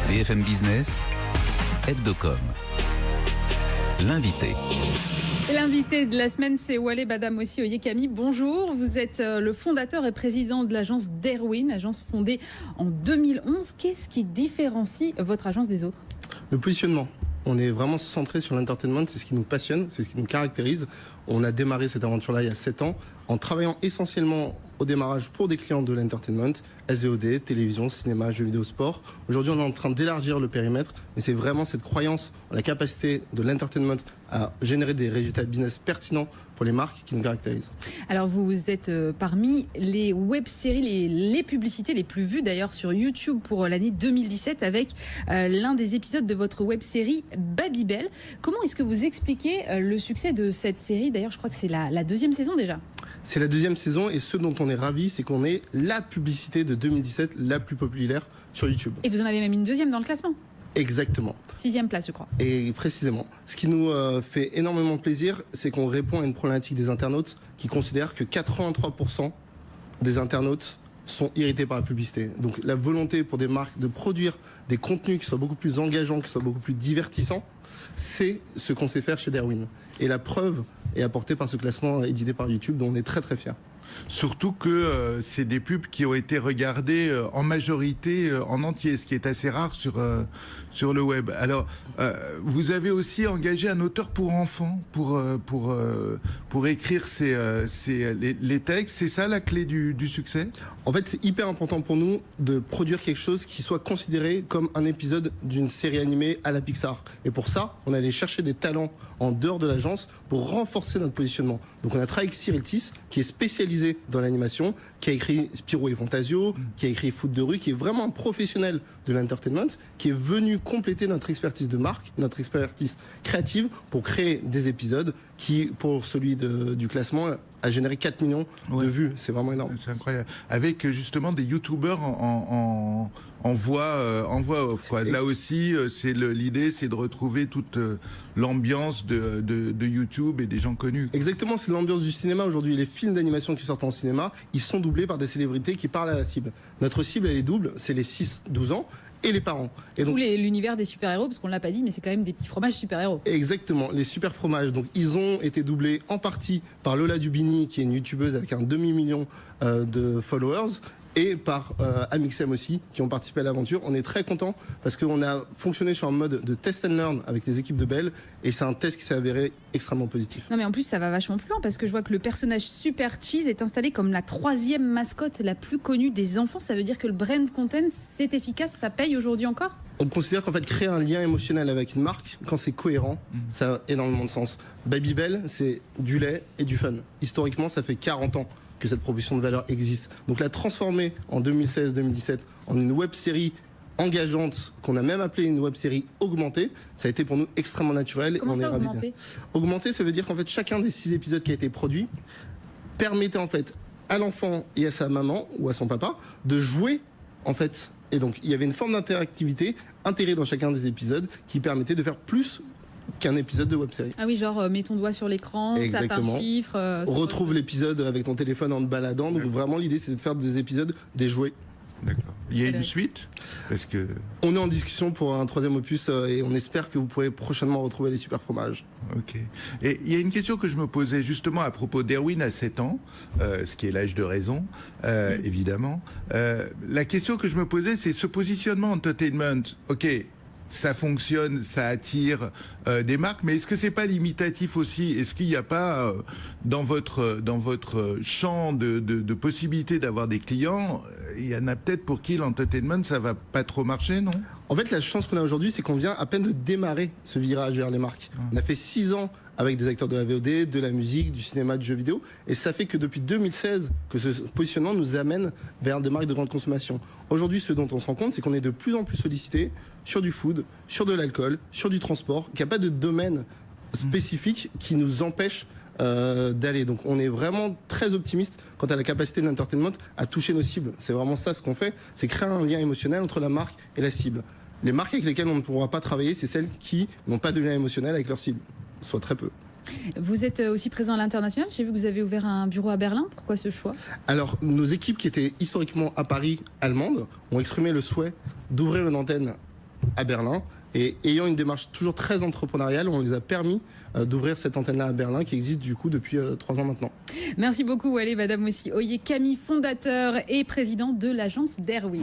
BFM Business, Aide de com. L'invité. Et l'invité de la semaine, c'est Wale Badamossi Oyekami. Bonjour, vous êtes le fondateur et président de l'agence Derwin, agence fondée en 2011. Qu'est-ce qui différencie votre agence des autres? Le positionnement. On est vraiment centré sur l'entertainment, c'est ce qui nous passionne, c'est ce qui nous caractérise. On a démarré cette aventure-là il y a 7 ans en travaillant essentiellement au démarrage pour des clients de l'entertainment, SVOD, télévision, cinéma, jeux vidéo, sport. Aujourd'hui, on est en train d'élargir le périmètre, mais c'est vraiment cette croyance en la capacité de l'entertainment à générer des résultats business pertinents pour les marques qui nous caractérisent. Alors vous êtes parmi les web-séries, les publicités les plus vues d'ailleurs sur YouTube pour l'année 2017 avec l'un des épisodes de votre web-série Babybel. Comment est-ce que vous expliquez le succès de cette série? D'ailleurs, je crois que c'est la deuxième saison déjà. C'est la deuxième saison et ce dont on est ravi, c'est qu'on est la publicité de 2017 la plus populaire sur YouTube. Et vous en avez même une deuxième dans le classement. Exactement. 6e place, je crois. Et précisément. Ce qui nous fait énormément plaisir, c'est qu'on répond à une problématique des internautes qui considèrent que 83% des internautes sont irrités par la publicité. Donc la volonté pour des marques de produire des contenus qui soient beaucoup plus engageants, qui soient beaucoup plus divertissants, c'est ce qu'on sait faire chez Derwin. Et la preuve est apportée par ce classement édité par YouTube dont on est très très fiers. Surtout que c'est des pubs qui ont été regardées en majorité en entier, ce qui est assez rare sur le web. Alors, vous avez aussi engagé un auteur pour enfants pour écrire les textes. C'est ça la clé du succès? En fait, c'est hyper important pour nous de produire quelque chose qui soit considéré comme un épisode d'une série animée à la Pixar. Et pour ça, on allait chercher des talents en dehors de l'agence pour renforcer notre positionnement. Donc on a travaillé avec Cyril Tis, qui est spécialisé dans l'animation, qui a écrit Spirou et Fantasio, qui a écrit Foot de rue, qui est vraiment un professionnel de l'entertainment, qui est venu compléter notre expertise de marque, notre expertise créative pour créer des épisodes qui, pour celui du classement, a généré 4 millions de vues. C'est vraiment énorme. C'est incroyable. Avec justement des youtubeurs en voix off, quoi. Là aussi, l'idée, c'est de retrouver toute l'ambiance de YouTube et des gens connus. Exactement, c'est l'ambiance du cinéma aujourd'hui. Les films d'animation qui sortent en cinéma, ils sont doublés par des célébrités qui parlent à la cible. Notre cible, elle est double, c'est les 6-12 ans. Et les parents. Et donc, l'univers des super-héros, parce qu'on ne l'a pas dit, mais c'est quand même des petits fromages super-héros. Exactement, les super fromages. Donc, ils ont été doublés en partie par Lola Dubini, qui est une youtubeuse avec un demi-million de followers, et par Amixem aussi, qui ont participé à l'aventure. On est très contents parce qu'on a fonctionné sur un mode de test and learn avec les équipes de Bell, et c'est un test qui s'est avéré extrêmement positif. Non mais en plus ça va vachement plus loin parce que je vois que le personnage Super Cheese est installé comme la 3e mascotte la plus connue des enfants. Ça veut dire que le brand content c'est efficace, ça paye aujourd'hui encore? On considère qu'en fait créer un lien émotionnel avec une marque, quand c'est cohérent, ça a énormément de sens. Babybel, c'est du lait et du fun. Historiquement, ça fait 40 ans que cette proposition de valeur existe. Donc la transformer en 2016-2017 en une web-série engageante, qu'on a même appelée une web-série augmentée, ça a été pour nous extrêmement naturel. Comment ça, augmentée? Augmentée, ça veut dire qu'en fait chacun des 6 épisodes qui a été produit permettait en fait à l'enfant et à sa maman ou à son papa de jouer en fait. Et donc il y avait une forme d'interactivité intégrée dans chacun des épisodes qui permettait de faire plus qu'un épisode de web-série. Ah oui, genre mets ton doigt sur l'écran, tape un chiffre. Retrouve l'épisode avec ton téléphone en te baladant. Donc vraiment l'idée c'est de faire des épisodes, des jouets. D'accord. Il y a une suite? Parce que... On est en discussion pour un 3e opus et on espère que vous pourrez prochainement retrouver les super fromages. Ok. Et il y a une question que je me posais justement à propos d'Erwin à 7 ans, ce qui est l'âge de raison, évidemment. La question que je me posais, c'est ce positionnement entertainment. Ok, ça fonctionne, ça attire des marques, mais est-ce que c'est pas limitatif aussi? Est-ce qu'il n'y a pas dans votre champ de possibilités d'avoir des clients, il y en a peut-être pour qui l'entertainment ça va pas trop marcher, non? En fait, la chance qu'on a aujourd'hui, c'est qu'on vient à peine de démarrer ce virage vers les marques. On a fait 6 ans avec des acteurs de la VOD, de la musique, du cinéma, du jeu vidéo. Et ça fait que depuis 2016, que ce positionnement nous amène vers des marques de grande consommation. Aujourd'hui, ce dont on se rend compte, c'est qu'on est de plus en plus sollicité sur du food, sur de l'alcool, sur du transport, qu'il n'y a pas de domaine spécifique qui nous empêche d'aller. Donc on est vraiment très optimiste quant à la capacité de l'entertainment à toucher nos cibles. C'est vraiment ça ce qu'on fait, c'est créer un lien émotionnel entre la marque et la cible. Les marques avec lesquelles on ne pourra pas travailler, c'est celles qui n'ont pas de lien émotionnel avec leur cible, soit très peu. Vous êtes aussi présent à l'international. J'ai vu que vous avez ouvert un bureau à Berlin. Pourquoi ce choix? Alors, nos équipes qui étaient historiquement à Paris, allemandes, ont exprimé le souhait d'ouvrir une antenne à Berlin. Et ayant une démarche toujours très entrepreneuriale, on les a permis d'ouvrir cette antenne-là à Berlin qui existe du coup depuis 3 ans maintenant. Merci beaucoup Walid Badamossi Oye, Camille, fondateur et président de l'agence Derwin.